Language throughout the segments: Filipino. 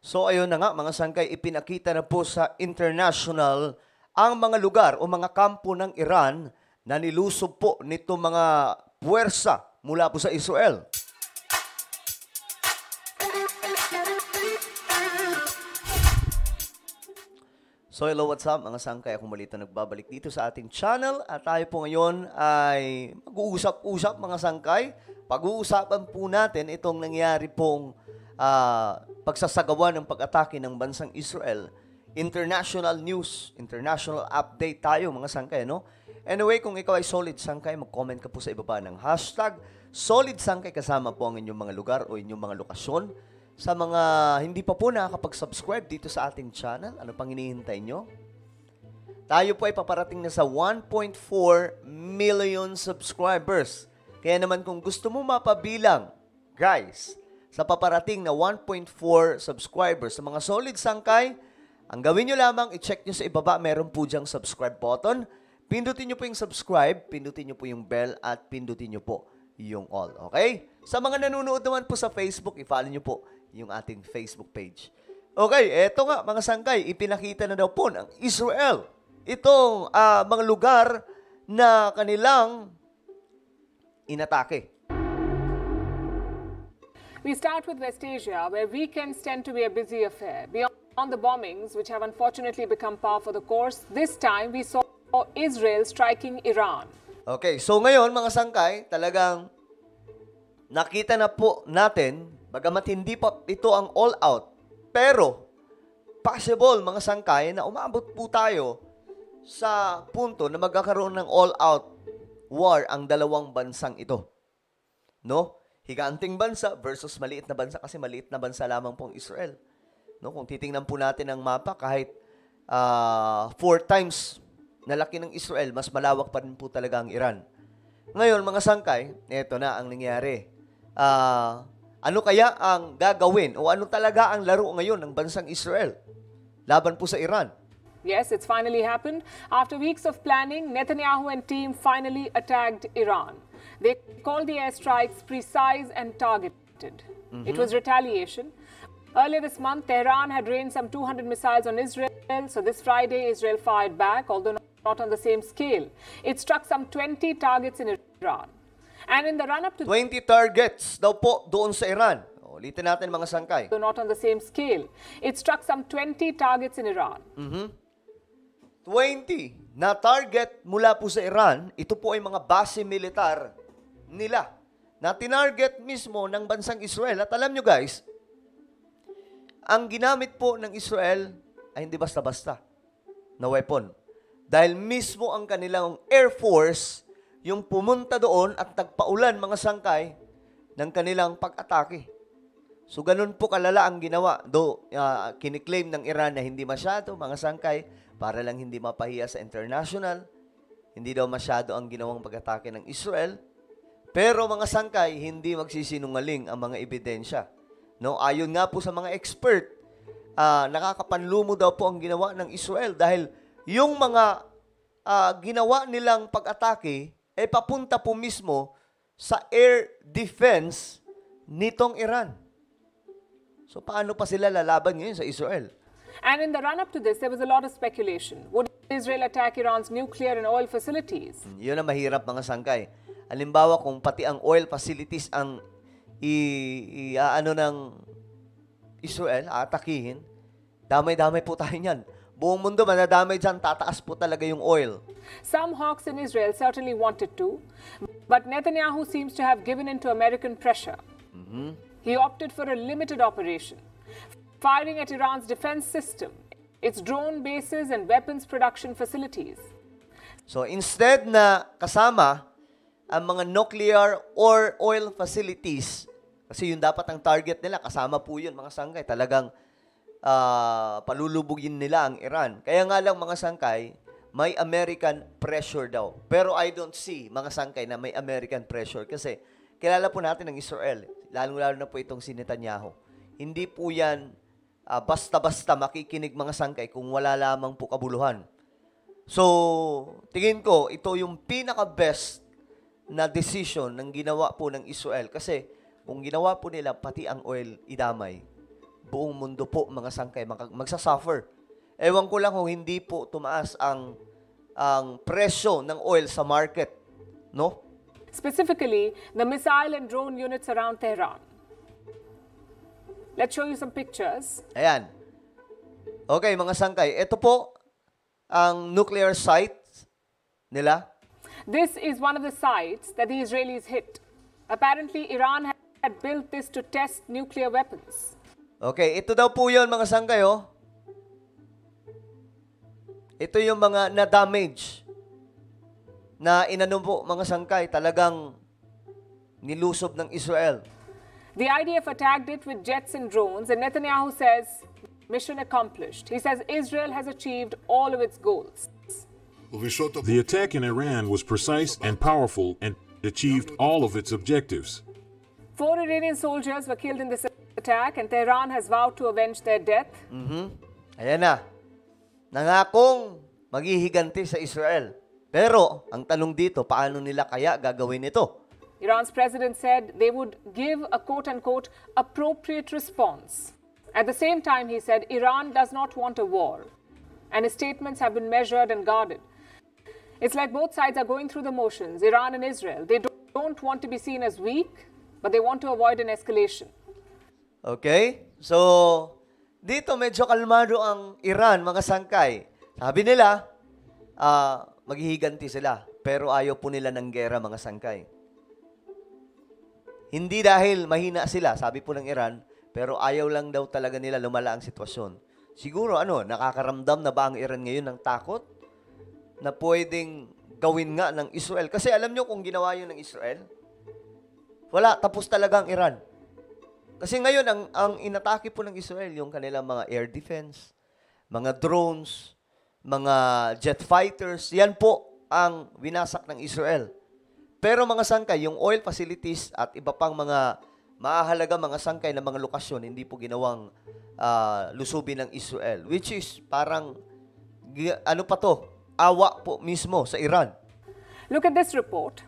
So ayun na nga mga sangkay, ipinakita na po sa international ang mga lugar o mga kampo ng Iran na nilusob po nito mga puwersa mula po sa Israel. So hello, what's up mga sangkay? Ako muli nagbabalik dito sa ating channel at tayo po ngayon ay mag-uusap-usap mga sangkay. Pag-uusapan po natin itong nangyari pong pagsasagawa ng pag-atake ng bansang Israel. International news, international update tayo mga sangkay, no? Anyway, kung ikaw ay solid sangkay, mag-comment ka po sa ibaba ng hashtag solid sangkay kasama po ang inyong mga lugar o inyong mga lokasyon. Sa mga hindi pa po nakakapag-subscribe dito sa ating channel, ano pang hinihintay nyo? Tayo po ay paparating na sa 1.4 million subscribers. Kaya naman kung gusto mo mapabilang, guys, sa paparating na 1.4 subscribers sa mga solid sangkay, ang gawin nyo lamang, i-check nyo sa ibaba, meron po dyang subscribe button. Pindutin nyo po yung subscribe, pindutin nyo po yung bell, at pindutin nyo po yung all. Okay? Sa mga nanonood naman po sa Facebook, i-follow nyo po yung ating Facebook page. Okay, eto nga mga sangkay, ipinakita na daw po ng Israel itong mga lugar na kanilang inatake. We start with West Asia, where weekends tend to be a busy affair. Beyond the bombings, which have unfortunately become par for the course, this time we saw Israel striking Iran. Okay, so ngayon mga sangkay, talagang nakita na po natin, bagamat hindi pa ito ang all-out, pero possible mga sangkay na umabot po tayo sa punto na magkakaroon ng all-out war ang dalawang bansang ito. No? Higanting bansa versus maliit na bansa, kasi maliit na bansa lamang pong Israel. No? Kung titingnan po natin ang mapa, kahit 4 times na laki ng Israel, mas malawak pa rin po talaga ang Iran. Ngayon, mga sangkay, ito na ang nangyari. Ano kaya ang gagawin o ano talaga ang laro ngayon ng bansang Israel laban po sa Iran? Yes, it's finally happened. After weeks of planning, Netanyahu and team finally attacked Iran. They called the airstrikes precise and targeted. It was retaliation. Earlier this month, Tehran had rained some 200 missiles on Israel. So this Friday, Israel fired back, although not on the same scale. It struck some 20 targets in Iran. And in the run-up to 20 targets daw po doon sa Iran. Ulitin natin mga sangkay. So not on the same scale. It struck some 20 targets in Iran. 20 na target mula po sa Iran. Ito po ay mga base militar nila na tinarget mismo ng bansang Israel. At alam nyo guys, ang ginamit po ng Israel ay hindi basta-basta na weapon. Dahil mismo ang kanilang Air Force yung pumunta doon at nagpaulan mga sangkay ng kanilang pag-atake. So ganun po kalala ang ginawa. Kiniklaim ng Iran na hindi masyado mga sangkay para lang hindi mapahiya sa international. Hindi daw masyado ang ginawang pag-atake ng Israel. Pero mga sangkay, hindi magsisinungaling ang mga ebidensya. No? Ayon nga po sa mga expert, nakakapanlumo daw po ang ginawa ng Israel dahil yung mga ginawa nilang pag-atake ay papunta po mismo sa air defense nitong Iran. So paano pa sila lalaban ngayon sa Israel? And in the run-up to this, there was a lot of speculation. Would Israel attack Iran's nuclear and oil facilities? Yun ang mahirap mga sangkay. Halimbawa kung pati ang oil facilities ang ano ng Israel, atakihin, damay-damay po tayo niyan. Buong mundo manadamay dyan, tataas po talaga yung oil. Some hawks in Israel certainly wanted to, but Netanyahu seems to have given in to American pressure. He opted for a limited operation, firing at Iran's defense system, its drone bases and weapons production facilities. So instead na kasama ang mga nuclear or oil facilities, kasi yun dapat ang target nila, kasama po yun mga sangkay, talagang palulubugin nila ang Iran. Kaya nga lang mga sangkay, may American pressure daw. Pero I don't see mga sangkay na may American pressure kasi kilala po natin ang Israel. Lalo-lalo na po itong si Netanyahu. Hindi po yan basta-basta makikinig mga sangkay kung wala lamang po kabuluhan. So, tingin ko, ito yung pinaka-best na decision ng ginawa po ng Israel. Kasi kung ginawa po nila pati ang oil idamay, buong mundo po, mga sangkay, magsasuffer. Ewan ko lang kung hindi po tumaas ang presyo ng oil sa market, no? Specifically, the missile and drone units around Tehran. Let's show you some pictures. Ayan. Okay, mga sangkay, ito po ang nuclear site nila. This is one of the sites that the Israelis hit. Apparently, Iran had built this to test nuclear weapons. Okay, ito daw po yun, mga sangkay, oh. Ito yung mga na-damage na inano po, mga sangkay, talagang nilusob ng Israel. The IDF attacked it with jets and drones, and Netanyahu says, mission accomplished. He says Israel has achieved all of its goals. The attack in Iran was precise and powerful and achieved all of its objectives. 4 Iranian soldiers were killed in this attack, and Tehran has vowed to avenge their death. Ayan na. Nangakong maghihiganti sa Israel. Pero, ang tanong dito, paano nila kaya gagawin ito? Iran's president said they would give a quote-unquote appropriate response. At the same time, he said Iran does not want a war, and his statements have been measured and guarded. It's like both sides are going through the motions, Iran and Israel. They don't want to be seen as weak, but they want to avoid an escalation. Okay? So, dito medyo kalmado ang Iran, mga sangkay. Sabi nila, maghihiganti sila. Pero ayaw po nila ng gera, mga sangkay. Hindi dahil mahina sila, sabi po ng Iran, pero ayaw lang daw talaga nila lumala ang sitwasyon. Siguro, nakakaramdam na ba ang Iran ngayon ng takot na pwedeng gawin nga ng Israel? Kasi alam nyo kung ginawa yun ng Israel, wala, tapos talaga ang Iran. Kasi ngayon, ang inatake po ng Israel, yung kanilang mga air defense, mga drones, mga jet fighters, yan po ang winasak ng Israel. Pero mga sangkay, yung oil facilities at iba pang mga mahalaga mga sangkay na mga lokasyon, hindi po ginawang lusubin ng Israel. Which is parang, awa po mismo sa Iran. Look at this report.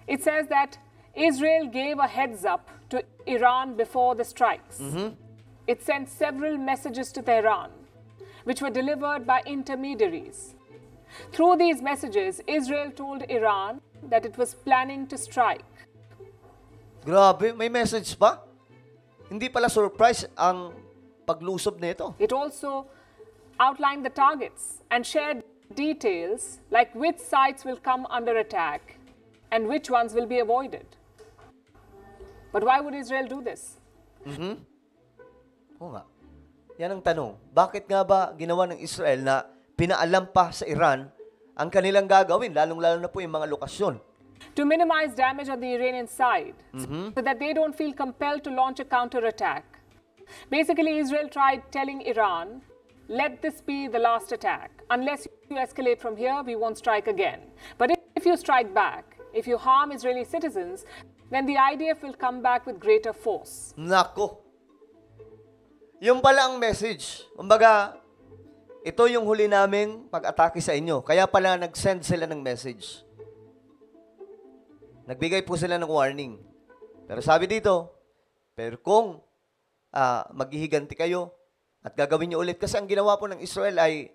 It says that Israel gave a heads up to Iran before the strikes. It sent several messages to Tehran, which were delivered by intermediaries. Through these messages, Israel told Iran that it was planning to strike. Grabe, may message pa? Hindi pala surprise ang paglusob nito. It also outlined the targets and shared details like which sites will come under attack and which ones will be avoided. But why would Israel do this? Oo nga. Yan ang tanong. Bakit nga ba ginawa ng Israel na pinaalam pa sa Iran ang kanilang gagawin, lalong-lalo na po yung mga lokasyon? To minimize damage on the Iranian side, so that they don't feel compelled to launch a counterattack. Basically, Israel tried telling Iran, let this be the last attack. Unless you escalate from here, we won't strike again. But if you strike back, if you harm Israeli citizens, then the IDF will come back with greater force. Nako. Yung pala ang message. Kumbaga, ito yung huli naming pag-atake sa inyo. Kaya pala nag-send sila ng message. Nagbigay po sila ng warning. Pero sabi dito, pero kung maghihiganti kayo at gagawin nyo ulit, kasi ang ginawa po ng Israel ay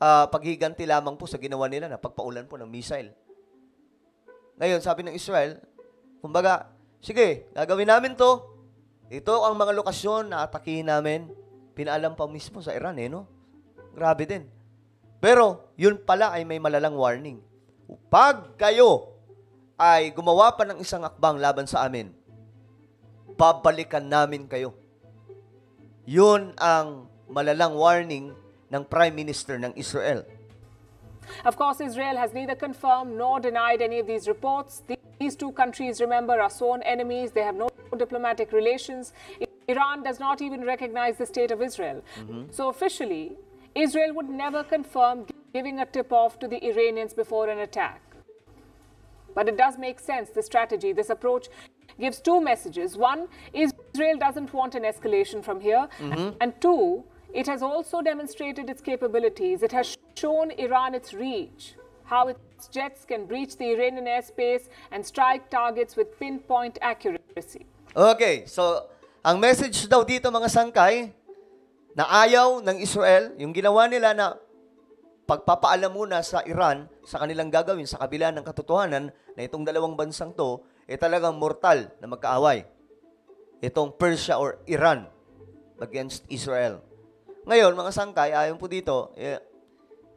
paghiganti lamang po sa ginawa nila na pagpaulan po ng missile. Ngayon, sabi ng Israel, kumbaga, sige, gagawin namin to. Ito ang mga lokasyon na atakihin namin. Pinaalam pa mismo sa Iran, no? Grabe din. Pero, yun pala ay may malalang warning. Pag kayo ay gumawa pa ng isang akbang laban sa amin, babalikan namin kayo. Yun ang malalang warning ng Prime Minister ng Israel. Of course, Israel has neither confirmed nor denied any of these reports. These two countries, remember, are sworn enemies. They have no diplomatic relations. Iran does not even recognize the state of Israel. So officially, Israel would never confirm giving a tip-off to the Iranians before an attack. But it does make sense, this strategy, this approach gives two messages. One, Israel doesn't want an escalation from here. And two, it has also demonstrated its capabilities. It has shown Iran its reach, how its jets can breach the Iranian airspace and strike targets with pinpoint accuracy. Okay, so Ang message daw dito mga sangkay, na ayaw ng Israel, yung ginawa nila na pagpapaalam muna sa Iran sa kanilang gagawin sa kabila ng katotohanan na itong dalawang bansang to, talagang mortal na magkaaway. Itong Persia or Iran against Israel. Ngayon, mga sangkay, ayon po dito,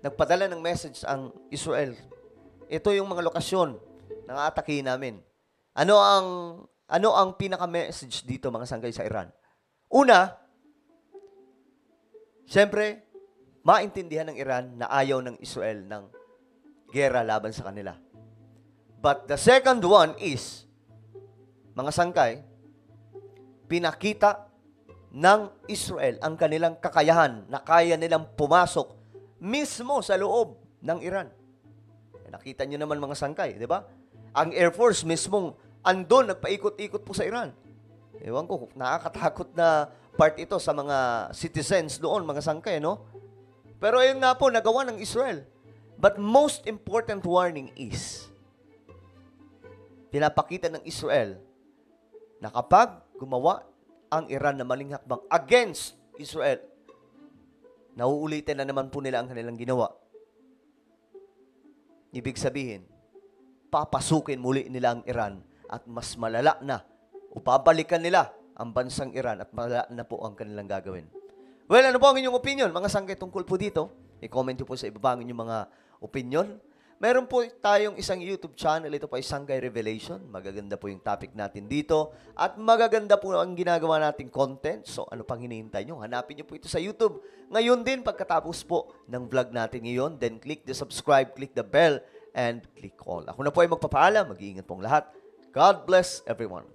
nagpadala ng message ang Israel. Ito yung mga lokasyon ng atake namin. Ano ang pinaka-message dito, mga sangkay, sa Iran? Una, siyempre, maintindihan ng Iran na ayaw ng Israel ng gera laban sa kanila. But the second one is, mga sangkay, pinakita ng Israel ang kanilang kakayahan na kaya nilang pumasok mismo sa loob ng Iran. Nakita nyo naman mga sangkay, di ba? Ang Air Force mismong andon, nagpaikot-ikot po sa Iran. Ewan ko, nakakatakot na part ito sa mga citizens doon, mga sangkay, no? Pero ayun nga po, nagawa ng Israel. But most important warning is, pinapakita ng Israel na kapag gumawa ang Iran na maling hakbang against Israel, nauulitin na naman po nila ang kanilang ginawa. Ibig sabihin, papasukin muli nila ang Iran at mas malala na o babalikan nila ang bansang Iran at malala na po ang kanilang gagawin. Well, ano po ang inyong opinion? Mga sangkay tungkol po dito. I-comment nyo po sa ibaba ang inyong mga opinion. Meron po tayong isang YouTube channel. Ito po ay Sangkay Revelation. Magaganda po yung topic natin dito. At magaganda po ang ginagawa nating content. So, ano pang hinihintay nyo? Hanapin nyo po ito sa YouTube. Ngayon din, pagkatapos po ng vlog natin ngayon, then click the subscribe, click the bell, and click all. Ako na po ay magpapaalam. Mag-iingat pong lahat. God bless everyone.